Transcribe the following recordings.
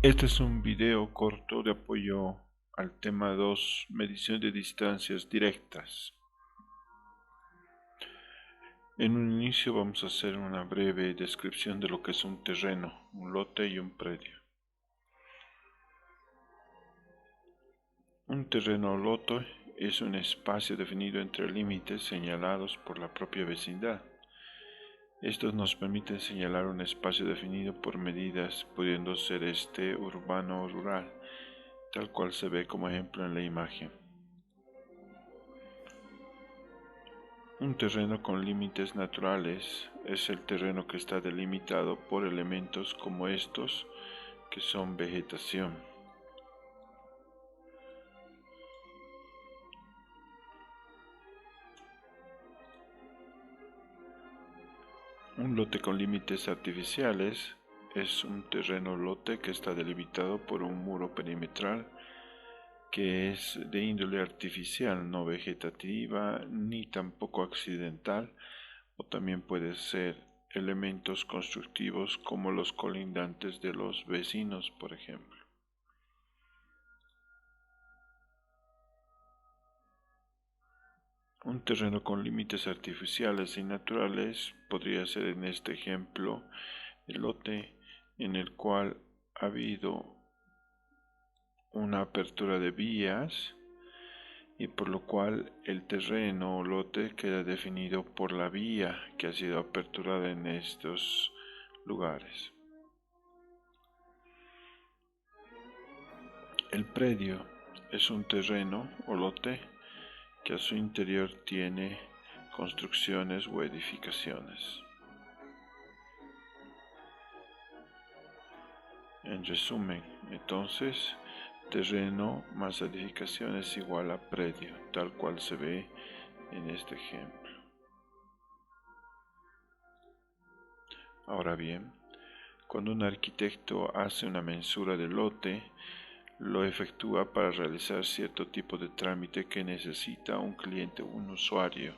Este es un video corto de apoyo al tema 2, medición de distancias directas. En un inicio vamos a hacer una breve descripción de lo que es un terreno, un lote y un predio. Un terreno o lote es un espacio definido entre límites señalados por la propia vecindad. Estos nos permiten señalar un espacio definido por medidas, pudiendo ser urbano o rural, tal cual se ve como ejemplo en la imagen. Un terreno con límites naturales es el terreno que está delimitado por elementos como estos, que son vegetación. Un lote con límites artificiales es un terreno lote que está delimitado por un muro perimetral que es de índole artificial, no vegetativa ni tampoco accidental, o también puede ser elementos constructivos como los colindantes de los vecinos, por ejemplo. Un terreno con límites artificiales y naturales podría ser en este ejemplo el lote en el cual ha habido una apertura de vías y por lo cual el terreno o lote queda definido por la vía que ha sido aperturada en estos lugares. El predio es un terreno o lote que a su interior tiene construcciones o edificaciones. En resumen, entonces, terreno más edificación es igual a predio, tal cual se ve en este ejemplo. Ahora bien, cuando un arquitecto hace una mensura de lote, lo efectúa para realizar cierto tipo de trámite que necesita un cliente o un usuario.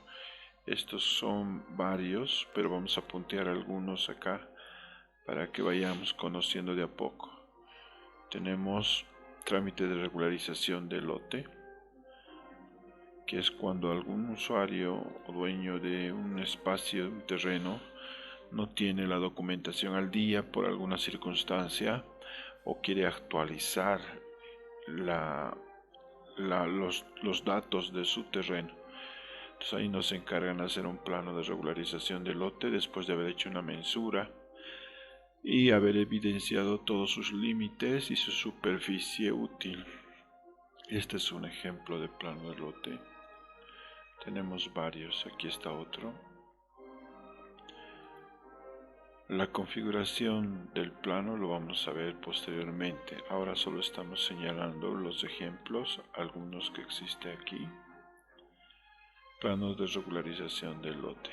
Estos son varios, pero vamos a puntear algunos acá para que vayamos conociendo de a poco. Tenemos trámite de regularización de lote, que es cuando algún usuario o dueño de un espacio, un terreno, no tiene la documentación al día por alguna circunstancia o quiere actualizar los datos de su terreno. Entonces ahí nos encargan de hacer un plano de regularización de lote después de haber hecho una mensura y haber evidenciado todos sus límites y su superficie útil. Este es un ejemplo de plano de lote. Tenemos varios, aquí está otro. La configuración del plano lo vamos a ver posteriormente. Ahora solo estamos señalando los ejemplos, algunos que existen aquí. Planos de regularización del lote.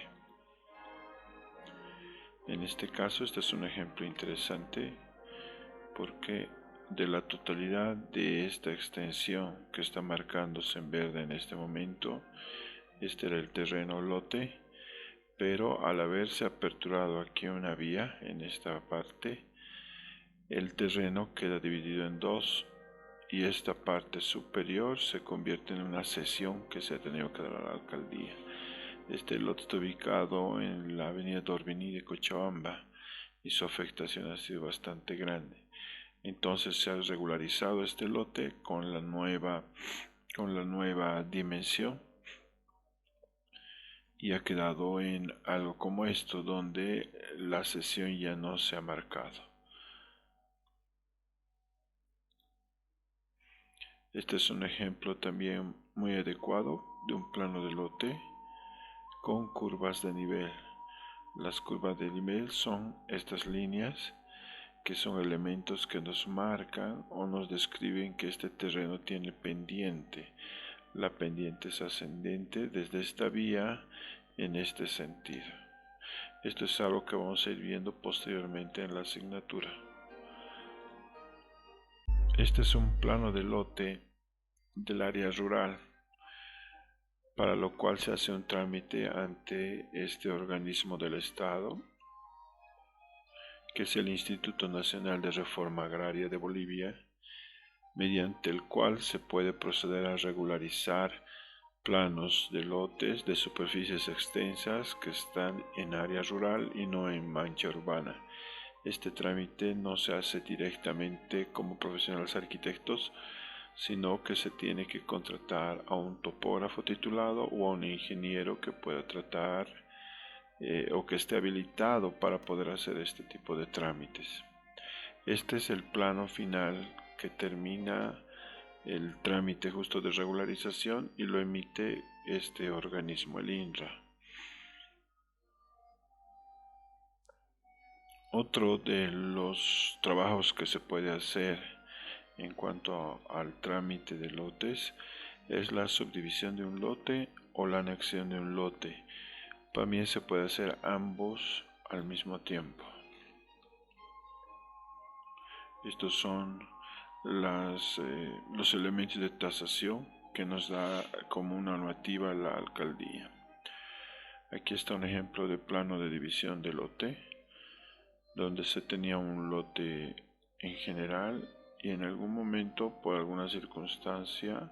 En este caso, este es un ejemplo interesante porque de la totalidad de esta extensión que está marcándose en verde en este momento, este era el terreno lote, pero al haberse aperturado aquí una vía en esta parte, el terreno queda dividido en dos y esta parte superior se convierte en una cesión que se ha tenido que dar a la alcaldía. Este lote está ubicado en la avenida Dorvini de Cochabamba y su afectación ha sido bastante grande. Entonces se ha regularizado este lote con la nueva dimensión y ha quedado en algo como esto, donde la cesión ya no se ha marcado. Este es un ejemplo también muy adecuado de un plano de lote con curvas de nivel. Las curvas de nivel son estas líneas que son elementos que nos marcan o nos describen que este terreno tiene pendiente. La pendiente es ascendente desde esta vía en este sentido. Esto es algo que vamos a ir viendo posteriormente en la asignatura. Este es un plano de lote del área rural, para lo cual se hace un trámite ante este organismo del Estado, que es el Instituto Nacional de Reforma Agraria de Bolivia, mediante el cual se puede proceder a regularizar planos de lotes de superficies extensas que están en área rural y no en mancha urbana. Este trámite no se hace directamente como profesionales arquitectos, sino que se tiene que contratar a un topógrafo titulado o a un ingeniero que pueda tratar o que esté habilitado para poder hacer este tipo de trámites. Este es el plano final que termina el trámite justo de regularización y lo emite este organismo, el INRA. Otro de los trabajos que se puede hacer en cuanto al trámite de lotes es la subdivisión de un lote o la anexión de un lote. También se puede hacer ambos al mismo tiempo. Estos son los elementos de tasación que nos da como una normativa la alcaldía. Aquí está un ejemplo de plano de división de lote, donde se tenía un lote en general y en algún momento, por alguna circunstancia,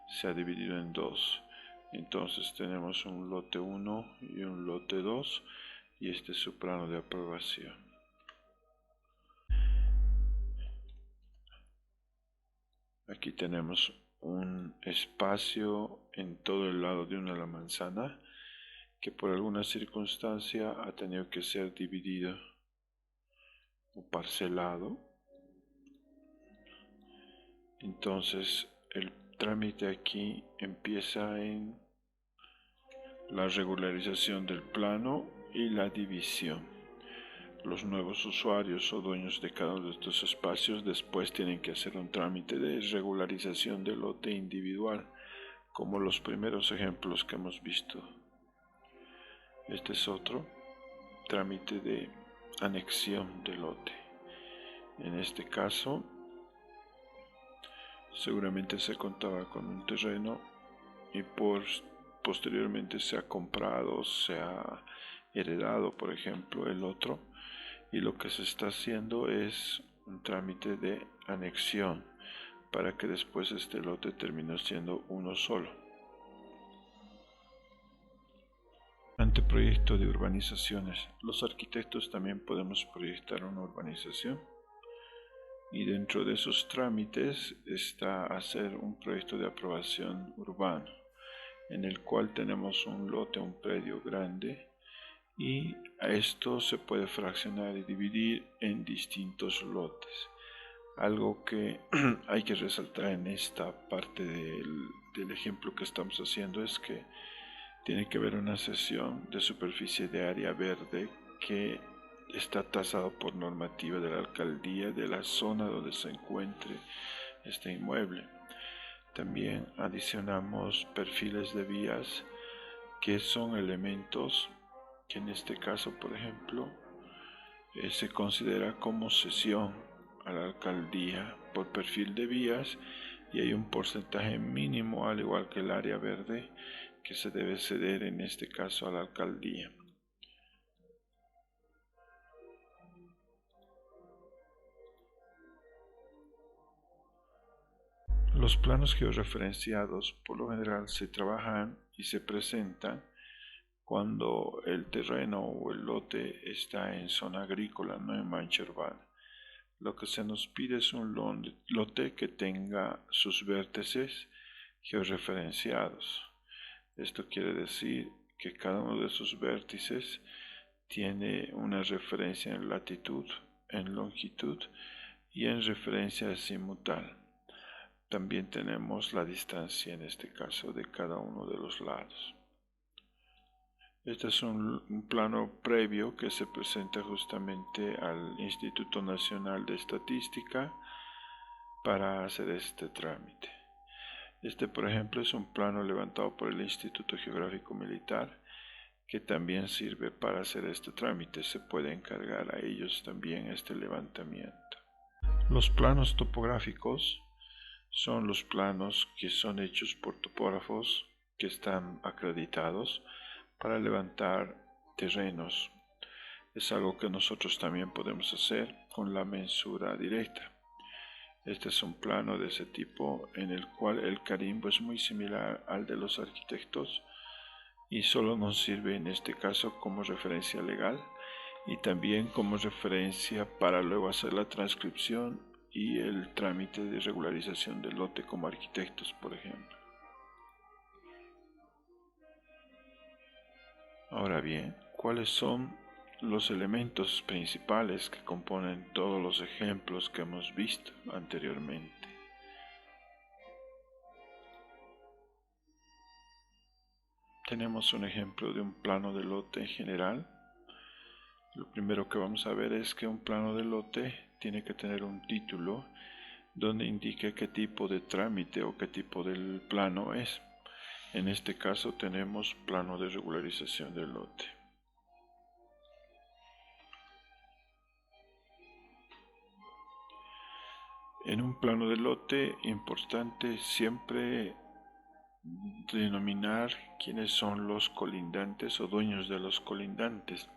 se ha dividido en dos. Entonces tenemos un lote 1 y un lote 2 y este es su plano de aprobación. Aquí tenemos un espacio en todo el lado de una manzana que por alguna circunstancia ha tenido que ser dividido o parcelado. Entonces el trámite aquí empieza en la regularización del plano y la división. Los nuevos usuarios o dueños de cada uno de estos espacios después tienen que hacer un trámite de regularización del lote individual, como los primeros ejemplos que hemos visto. Este es otro trámite de anexión del lote. En este caso, seguramente se contaba con un terreno y posteriormente se ha comprado, se ha heredado, por ejemplo, el otro, y lo que se está haciendo es un trámite de anexión para que después este lote termine siendo uno solo. Anteproyecto de urbanizaciones. Los arquitectos también podemos proyectar una urbanización y dentro de esos trámites está hacer un proyecto de aprobación urbano en el cual tenemos un lote, un predio grande, y a esto se puede fraccionar y dividir en distintos lotes. Algo que hay que resaltar en esta parte del ejemplo que estamos haciendo es que tiene que haber una cesión de superficie de área verde que está tasado por normativa de la alcaldía de la zona donde se encuentre este inmueble. También adicionamos perfiles de vías, que son elementos que en este caso, por ejemplo, se considera como cesión a la alcaldía por perfil de vías y hay un porcentaje mínimo, al igual que el área verde, que se debe ceder en este caso a la alcaldía. Los planos georreferenciados por lo general se trabajan y se presentan cuando el terreno o el lote está en zona agrícola, no en mancha urbana. Lo que se nos pide es un lote que tenga sus vértices georreferenciados. Esto quiere decir que cada uno de sus vértices tiene una referencia en latitud, en longitud y en referencia azimutal. También tenemos la distancia en este caso de cada uno de los lados. Este es un plano previo que se presenta justamente al Instituto Nacional de Estadística para hacer este trámite. Este, por ejemplo, es un plano levantado por el Instituto Geográfico Militar que también sirve para hacer este trámite. Se puede encargar a ellos también este levantamiento. Los planos topográficos son los planos que son hechos por topógrafos que están acreditados para levantar terrenos. Es algo que nosotros también podemos hacer con la mensura directa. Este es un plano de ese tipo en el cual el carimbo es muy similar al de los arquitectos y solo nos sirve en este caso como referencia legal y también como referencia para luego hacer la transcripción y el trámite de regularización del lote como arquitectos, por ejemplo. Ahora bien, ¿cuáles son los elementos principales que componen todos los ejemplos que hemos visto anteriormente? Tenemos un ejemplo de un plano de lote en general. Lo primero que vamos a ver es que un plano de lote tiene que tener un título donde indique qué tipo de trámite o qué tipo del plano es. En este caso tenemos plano de regularización del lote. En un plano de lote importante siempre denominar quiénes son los colindantes o dueños de los colindantes.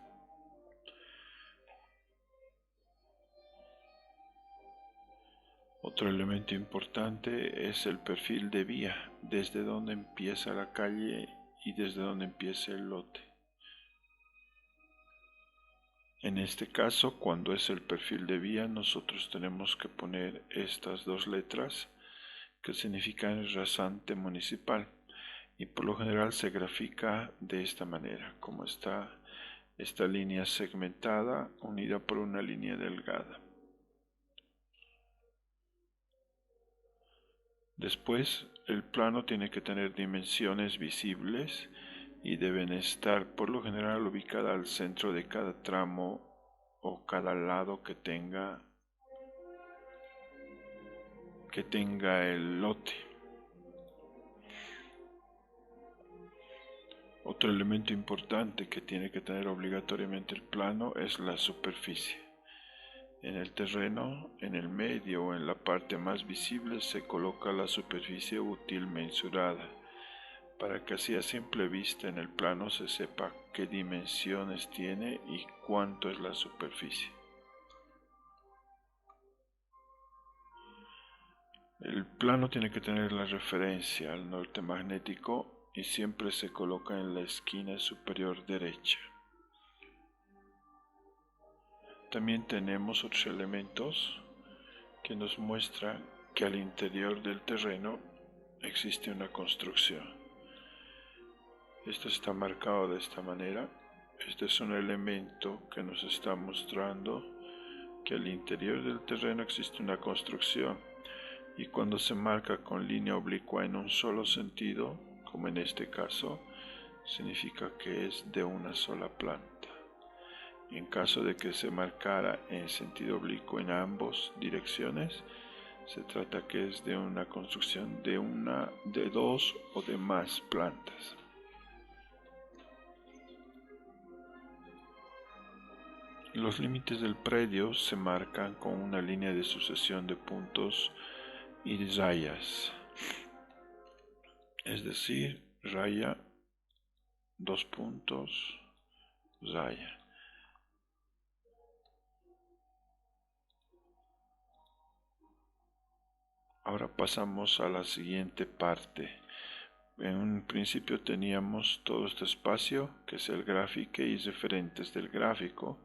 Otro elemento importante es el perfil de vía, desde donde empieza la calle y desde donde empieza el lote. En este caso, cuando es el perfil de vía, nosotros tenemos que poner estas dos letras que significan rasante municipal y por lo general se grafica de esta manera, como está esta línea segmentada unida por una línea delgada. Después, el plano tiene que tener dimensiones visibles y deben estar por lo general ubicadas al centro de cada tramo o cada lado que tenga el lote. Otro elemento importante que tiene que tener obligatoriamente el plano es la superficie. En el terreno, en el medio o en la parte más visible se coloca la superficie útil mensurada, para que así a simple vista en el plano se sepa qué dimensiones tiene y cuánto es la superficie. El plano tiene que tener la referencia al norte magnético y siempre se coloca en la esquina superior derecha. También tenemos otros elementos que nos muestran que al interior del terreno existe una construcción. Esto está marcado de esta manera. Este es un elemento que nos está mostrando que al interior del terreno existe una construcción y cuando se marca con línea oblicua en un solo sentido, como en este caso, significa que es de una sola planta. En caso de que se marcara en sentido oblicuo en ambas direcciones, se trata que es de una construcción de dos o de más plantas. Los límites del predio se marcan con una línea de sucesión de puntos y rayas, es decir, raya, dos puntos, raya. Ahora pasamos a la siguiente parte. En un principio teníamos todo este espacio, que es el gráfico y referentes del gráfico,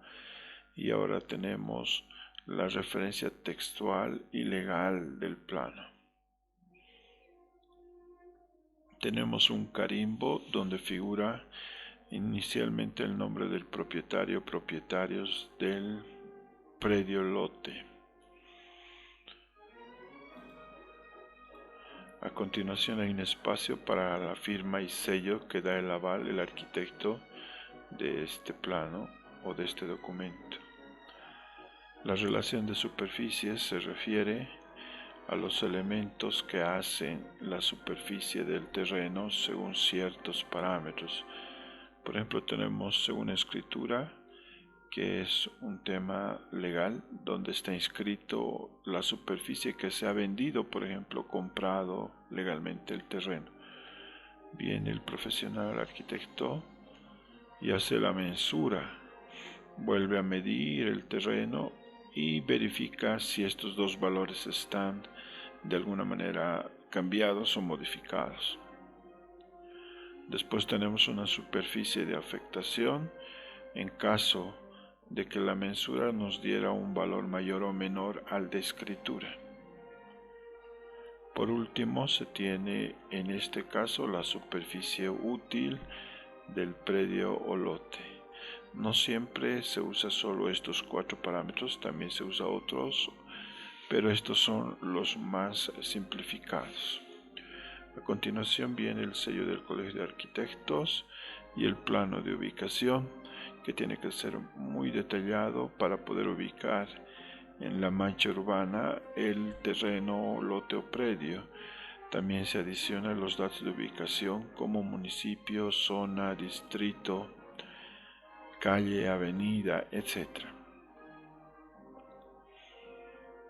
y ahora tenemos la referencia textual y legal del plano. Tenemos un carimbo donde figura inicialmente el nombre del propietario, propietarios del predio lote. A continuación hay un espacio para la firma y sello que da el aval el arquitecto de este plano o de este documento. La relación de superficies se refiere a los elementos que hacen la superficie del terreno según ciertos parámetros. Por ejemplo, tenemos según escritura, que es un tema legal, donde está inscrito la superficie que se ha vendido, por ejemplo, comprado legalmente el terreno. Viene el profesional arquitecto y hace la mensura vuelve a medir el terreno y verifica si estos dos valores están de alguna manera cambiados o modificados. Después tenemos una superficie de afectación en caso de que la mensura nos diera un valor mayor o menor al de escritura. Por último, se tiene en este caso la superficie útil del predio o lote. No siempre se usa solo estos 4 parámetros, también se usa otros, pero estos son los más simplificados. A continuación viene el sello del Colegio de Arquitectos y el plano de ubicación, que tiene que ser muy detallado para poder ubicar en la mancha urbana el terreno, lote o predio. También se adicionan los datos de ubicación como municipio, zona, distrito, calle, avenida, etc.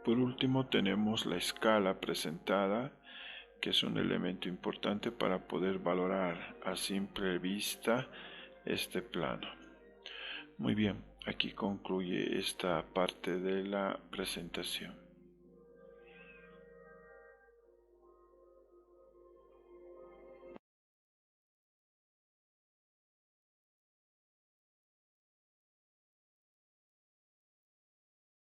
Por último tenemos la escala presentada, que es un elemento importante para poder valorar a simple vista este plano. Muy bien, aquí concluye esta parte de la presentación.